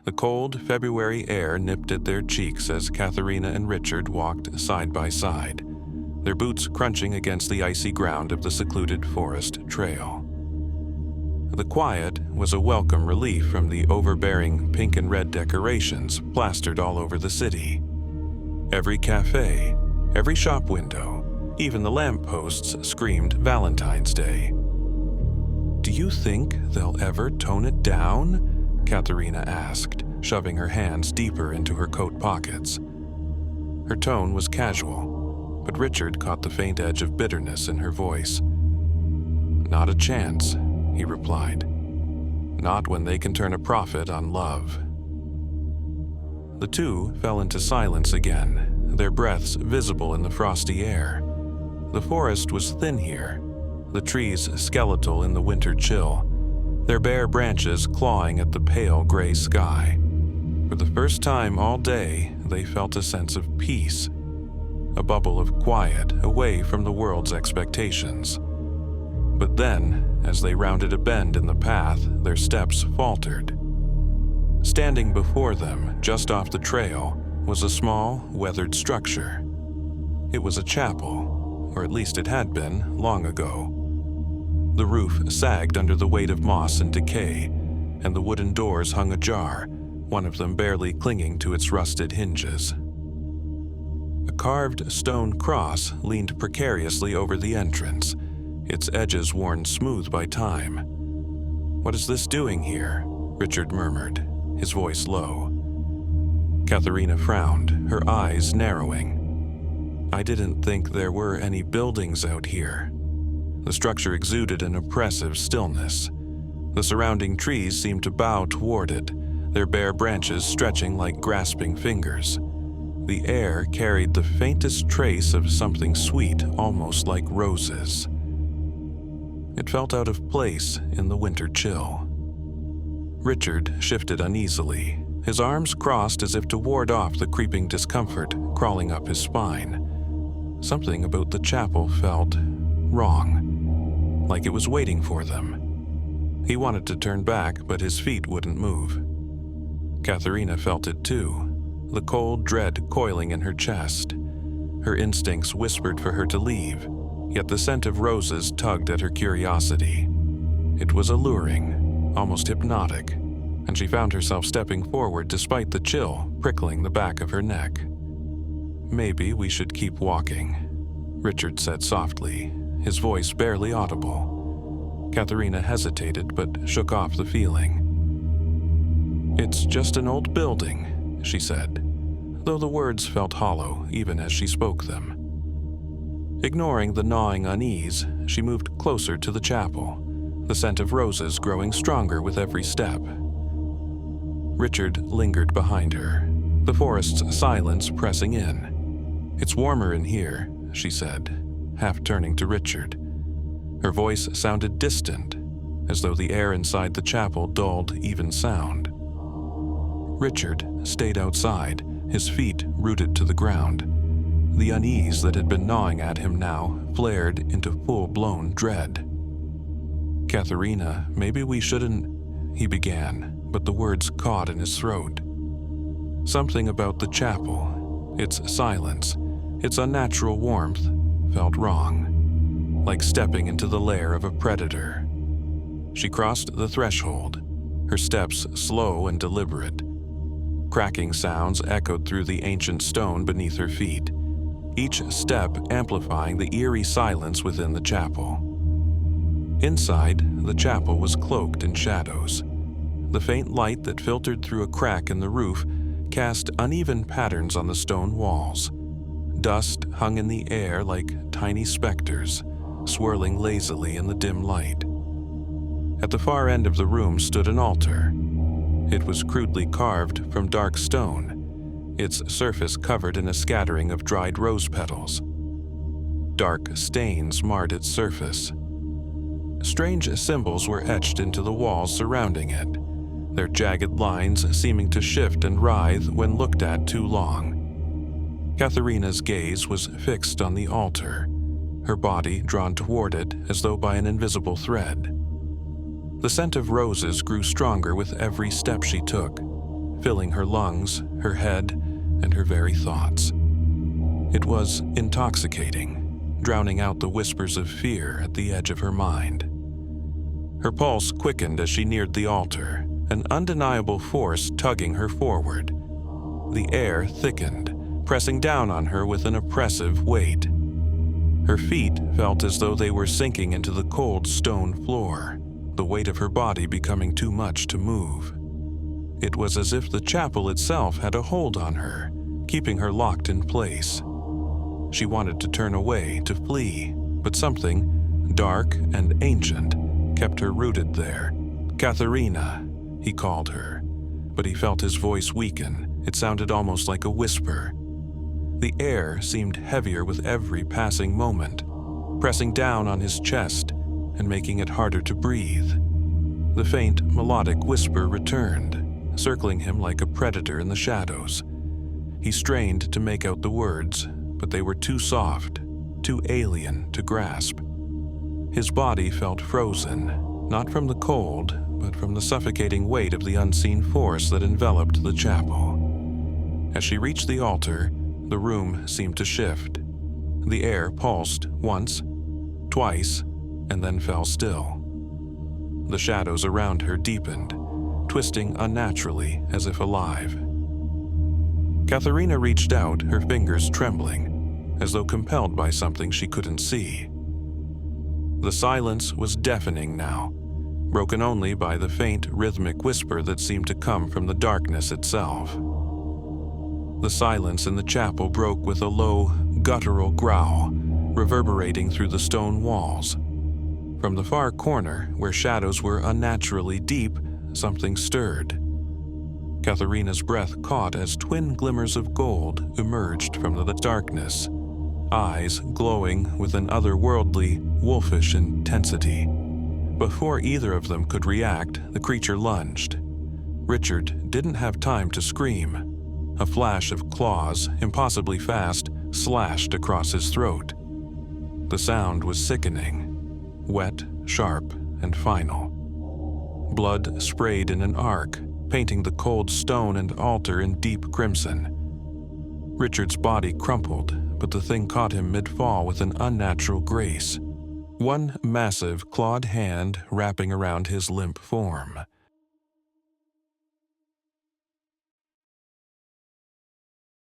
The cold February air nipped at their cheeks as Katharina and Richard walked side by side, their boots crunching against the icy ground of the secluded forest trail. The quiet was a welcome relief from the overbearing pink and red decorations plastered all over the city. Every cafe, every shop window, even the lampposts screamed Valentine's Day. "Do you think they'll ever tone it down?" Katharina asked, shoving her hands deeper into her coat pockets. Her tone was casual, but Richard caught the faint edge of bitterness in her voice. "Not a chance," he replied. "Not when they can turn a profit on love." The two fell into silence again, their breaths visible in the frosty air. The forest was thin here, the trees skeletal in the winter chill, their bare branches clawing at the pale gray sky. For the first time all day, they felt a sense of peace, a bubble of quiet away from the world's expectations. But then, as they rounded a bend in the path, their steps faltered. Standing before them, just off the trail, was a small, weathered structure. It was a chapel, or at least it had been long ago. The roof sagged under the weight of moss and decay, and the wooden doors hung ajar, one of them barely clinging to its rusted hinges. A carved stone cross leaned precariously over the entrance, its edges worn smooth by time. "What is this doing here?" Richard murmured, his voice low. Katharina frowned, her eyes narrowing. "I didn't think there were any buildings out here." The structure exuded an oppressive stillness. The surrounding trees seemed to bow toward it, their bare branches stretching like grasping fingers. The air carried the faintest trace of something sweet, almost like roses. It felt out of place in the winter chill. Richard shifted uneasily, his arms crossed as if to ward off the creeping discomfort crawling up his spine. Something about the chapel felt wrong, like it was waiting for them. He wanted to turn back, but his feet wouldn't move. Katharina felt it too, the cold dread coiling in her chest. Her instincts whispered for her to leave, yet the scent of roses tugged at her curiosity. It was alluring, almost hypnotic, and she found herself stepping forward despite the chill prickling the back of her neck. "Maybe we should keep walking," Richard said softly, his voice barely audible. Katharina hesitated but shook off the feeling. "It's just an old building," she said, though the words felt hollow even as she spoke them. Ignoring the gnawing unease, she moved closer to the chapel, the scent of roses growing stronger with every step. Richard lingered behind her, the forest's silence pressing in. "It's warmer in here," she said, half turning to Richard. Her voice sounded distant, as though the air inside the chapel dulled even sound. Richard stayed outside, his feet rooted to the ground. The unease that had been gnawing at him now flared into full-blown dread. "Katharina, maybe we shouldn't," he began, but the words caught in his throat. Something about the chapel, its silence, its unnatural warmth, felt wrong, like stepping into the lair of a predator. She crossed the threshold, her steps slow and deliberate. Cracking sounds echoed through the ancient stone beneath her feet, each step amplifying the eerie silence within the chapel. Inside, the chapel was cloaked in shadows. The faint light that filtered through a crack in the roof cast uneven patterns on the stone walls. Dust hung in the air like tiny specters, swirling lazily in the dim light. At the far end of the room stood an altar. It was crudely carved from dark stone, its surface covered in a scattering of dried rose petals. Dark stains marred its surface. Strange symbols were etched into the walls surrounding it, their jagged lines seeming to shift and writhe when looked at too long. Katharina's gaze was fixed on the altar, her body drawn toward it as though by an invisible thread. The scent of roses grew stronger with every step she took, filling her lungs, her head, and her very thoughts. It was intoxicating, drowning out the whispers of fear at the edge of her mind. Her pulse quickened as she neared the altar, an undeniable force tugging her forward. The air thickened, pressing down on her with an oppressive weight. Her feet felt as though they were sinking into the cold stone floor, the weight of her body becoming too much to move. It was as if the chapel itself had a hold on her, keeping her locked in place. She wanted to turn away, to flee, but something, dark and ancient, kept her rooted there. "Katharina," he called her, but he felt his voice weaken. It sounded almost like a whisper. The air seemed heavier with every passing moment, pressing down on his chest and making it harder to breathe. The faint, melodic whisper returned, circling him like a predator in the shadows. He strained to make out the words, but they were too soft, too alien to grasp. His body felt frozen, not from the cold, but from the suffocating weight of the unseen force that enveloped the chapel. As she reached the altar, the room seemed to shift. The air pulsed once, twice, and then fell still. The shadows around her deepened, twisting unnaturally as if alive. Katharina reached out, her fingers trembling, as though compelled by something she couldn't see. The silence was deafening now, broken only by the faint, rhythmic whisper that seemed to come from the darkness itself. The silence in the chapel broke with a low, guttural growl, reverberating through the stone walls. From the far corner, where shadows were unnaturally deep, something stirred. Katharina's breath caught as twin glimmers of gold emerged from the darkness, eyes glowing with an otherworldly, wolfish intensity. Before either of them could react, the creature lunged. Richard didn't have time to scream. A flash of claws, impossibly fast, slashed across his throat. The sound was sickening, wet, sharp, and final. Blood sprayed in an arc, painting the cold stone and altar in deep crimson. Richard's body crumpled, but the thing caught him mid-fall with an unnatural grace. One massive, clawed hand wrapping around his limp form.